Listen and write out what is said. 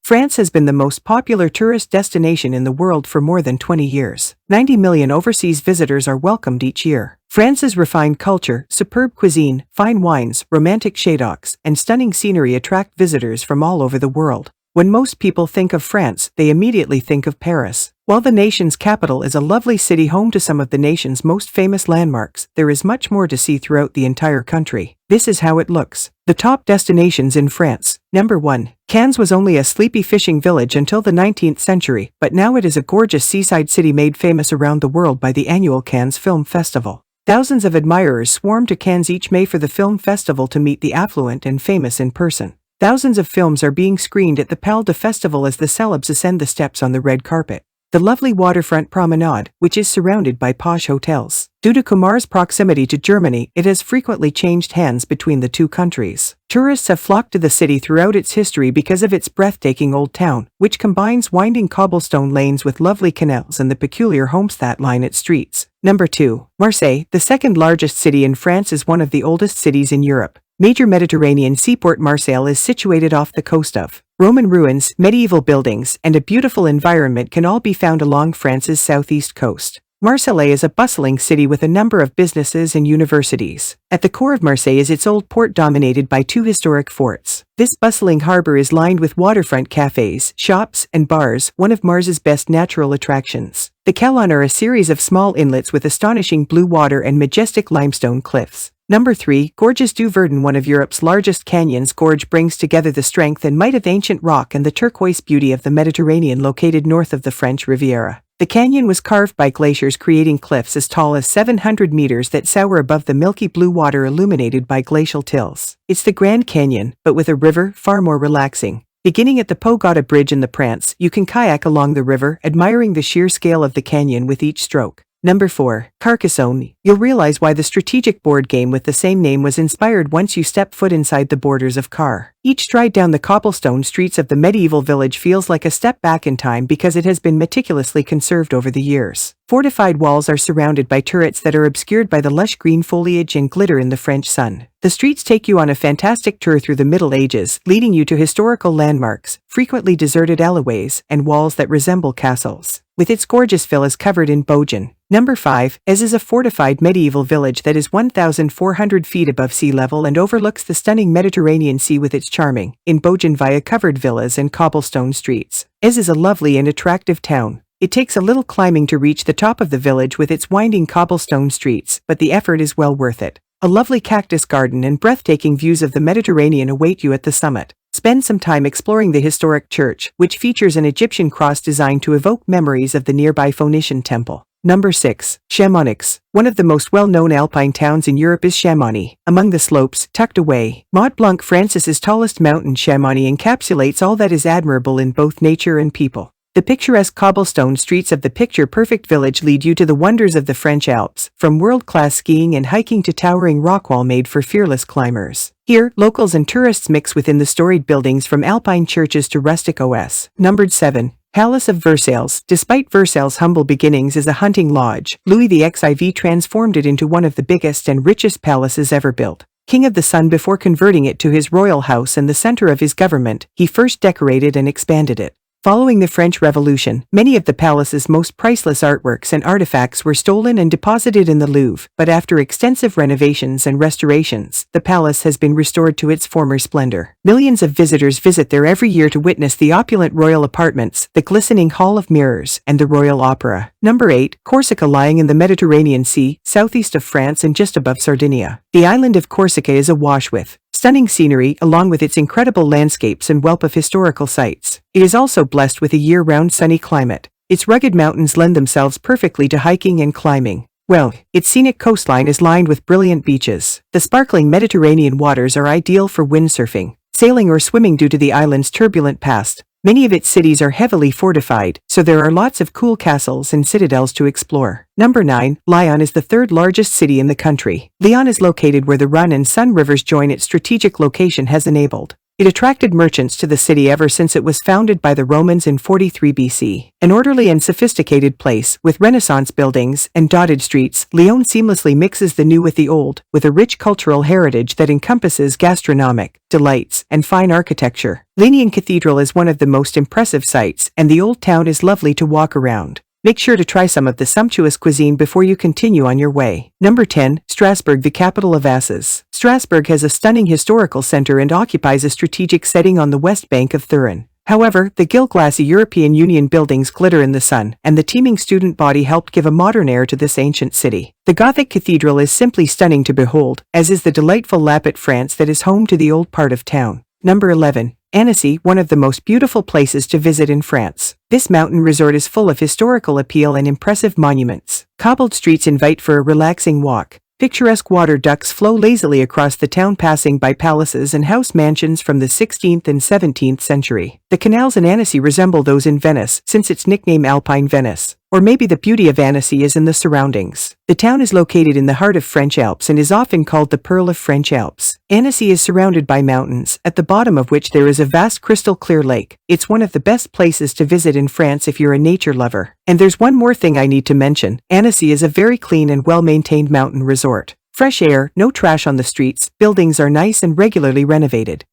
France has been the most popular tourist destination in the world for more than 20 years. 90 million overseas visitors are welcomed each year. France's refined culture, superb cuisine, fine wines, romantic chateaux, and stunning scenery attract visitors from all over the world. When most people think of France, they immediately think of Paris. While the nation's capital is a lovely city home to some of the nation's most famous landmarks, there is much more to see throughout the entire country. This is how it looks. The top destinations in France. Number 1. Cannes was only a sleepy fishing village until the 19th century, but now it is a gorgeous seaside city made famous around the world by the annual Cannes Film Festival. Thousands of admirers swarm to Cannes each May for the film festival to meet the affluent and famous in person. Thousands of films are being screened at the Palais de Festival as the celebs ascend the steps on the red carpet. The lovely waterfront promenade, which is surrounded by posh hotels. Due to Comar's proximity to Germany, it has frequently changed hands between the two countries. Tourists have flocked to the city throughout its history because of its breathtaking old town, which combines winding cobblestone lanes with lovely canals and the peculiar homes that line its streets. Number 2. Marseille, the second largest city in France, is one of the oldest cities in Europe. Major Mediterranean seaport Marseille is situated off the coast of. Roman ruins, medieval buildings, and a beautiful environment can all be found along France's southeast coast. Marseille is a bustling city with a number of businesses and universities. At the core of Marseille is its old port dominated by two historic forts. This bustling harbor is lined with waterfront cafes, shops, and bars, one of Mars's best natural attractions. The Calon are a series of small inlets with astonishing blue water and majestic limestone cliffs. Number 3. Gorgeous Duvern, one of Europe's largest canyons. Gorge brings together the strength and might of ancient rock and the turquoise beauty of the Mediterranean, located north of the French Riviera. The canyon was carved by glaciers, creating cliffs as tall as 700 meters that soar above the milky blue water illuminated by glacial tills. It's the Grand Canyon, but with a river, far more relaxing. Beginning at the Pagoda Bridge in the Prance, you can kayak along the river, admiring the sheer scale of the canyon with each stroke. Number 4. Carcassonne. You'll realize why the strategic board game with the same name was inspired once you step foot inside the borders of Car. Each stride down the cobblestone streets of the medieval village feels like a step back in time because it has been meticulously conserved over the years. Fortified walls are surrounded by turrets that are obscured by the lush green foliage and glitter in the French sun. The streets take you on a fantastic tour through the Middle Ages, leading you to historical landmarks, frequently deserted alleyways, and walls that resemble castles. With its gorgeous villas covered in bojan. Number 5. Ez is a fortified medieval village that is 1,400 feet above sea level and overlooks the stunning Mediterranean Sea with its charming, in bojan via-covered villas and cobblestone streets. Ez is a lovely and attractive town. It takes a little climbing to reach the top of the village with its winding cobblestone streets, but the effort is well worth it. A lovely cactus garden and breathtaking views of the Mediterranean await you at the summit. Spend some time exploring the historic church, which features an Egyptian cross designed to evoke memories of the nearby Phoenician temple. Number 6. Chamonix. One of the most well-known alpine towns in Europe is Chamonix. Among the slopes, tucked away, Mont Blanc, France's tallest mountain, Chamonix encapsulates all that is admirable in both nature and people. The picturesque cobblestone streets of the picture-perfect village lead you to the wonders of the French Alps, from world-class skiing and hiking to towering rock wall made for fearless climbers. Here, locals and tourists mix within the storied buildings, from Alpine churches to rustic OS. Number 7. Palace of Versailles. Despite Versailles' humble beginnings as a hunting lodge, Louis XIV transformed it into one of the biggest and richest palaces ever built. King of the Sun, before converting it to his royal house and the center of his government, he first decorated and expanded it. Following the French Revolution, many of the palace's most priceless artworks and artifacts were stolen and deposited in the Louvre, but after extensive renovations and restorations, the palace has been restored to its former splendor. Millions of visitors visit there every year to witness the opulent royal apartments, the glistening Hall of Mirrors, and the Royal Opera. Number 8. Corsica. Lying in the Mediterranean Sea, southeast of France and just above Sardinia, the island of Corsica is awash with stunning scenery along with its incredible landscapes and wealth of historical sites. It is also blessed with a year-round sunny climate. Its rugged mountains lend themselves perfectly to hiking and climbing. Well, its scenic coastline is lined with brilliant beaches. The sparkling Mediterranean waters are ideal for windsurfing, sailing, or swimming due to the island's turbulent past. Many of its cities are heavily fortified, so there are lots of cool castles and citadels to explore. Number 9. Lyon is the third largest city in the country. Lyon is located where the Rhône and Sun rivers join. Its strategic location has enabled It attracted merchants to the city ever since it was founded by the Romans in 43 BC. An orderly and sophisticated place, with Renaissance buildings and dotted streets, Lyon seamlessly mixes the new with the old, with a rich cultural heritage that encompasses gastronomic delights and fine architecture. Lyon Cathedral is one of the most impressive sights, and the old town is lovely to walk around. Make sure to try some of the sumptuous cuisine before you continue on your way. Number 10. Strasbourg, the capital of Alsace. Strasbourg has a stunning historical center and occupies a strategic setting on the west bank of Duvern. However, the gilt-glassy European Union buildings glitter in the sun, and the teeming student body helped give a modern air to this ancient city. The Gothic cathedral is simply stunning to behold, as is the delightful Lapet France that is home to the old part of town. Number 11. Anisee, one of the most beautiful places to visit in France. This mountain resort is full of historical appeal and impressive monuments. Cobbled streets invite for a relaxing walk. Picturesque water ducts flow lazily across the town, passing by palaces and house mansions from the 16th and 17th century. The canals in Anisee resemble those in Venice, since its nickname Alpine Venice. Or maybe the beauty of Anisee is in the surroundings. The town is located in the heart of French Alps and is often called the Pearl of French Alps. Anisee is surrounded by mountains, at the bottom of which there is a vast crystal-clear lake. It's one of the best places to visit in France if you're a nature lover. And there's one more thing I need to mention. Anisee is a very clean and well-maintained mountain resort. Fresh air, no trash on the streets, buildings are nice and regularly renovated.